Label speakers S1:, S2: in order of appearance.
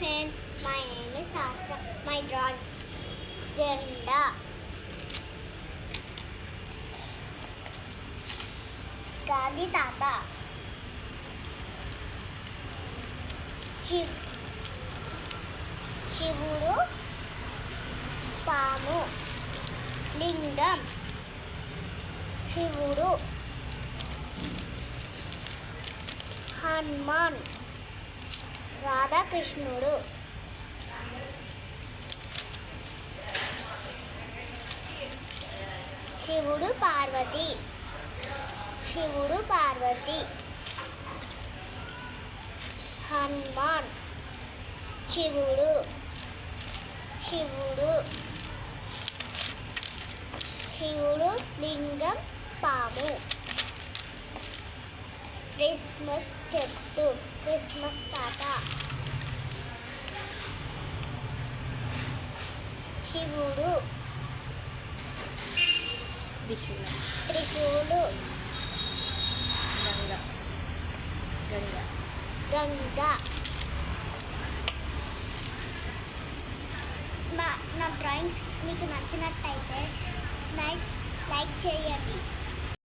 S1: friends, my name is Sastra. My drawings Jenda, Gandhi Tata, Shivudu, Pamu, Lingam, Shivudu, Hanuman, Radha Krishnudu, Shivudu Parvati, Shivudu Parvati, Hanuman, Shivudu, Shivudu, Shivudu Lingam Pamu. Christmas చెట్టు, Christmas తాత, శివుడు, త్రిశూలు, గంగ. నా drawings మీకు నచ్చినట్టయితే like చేయండి.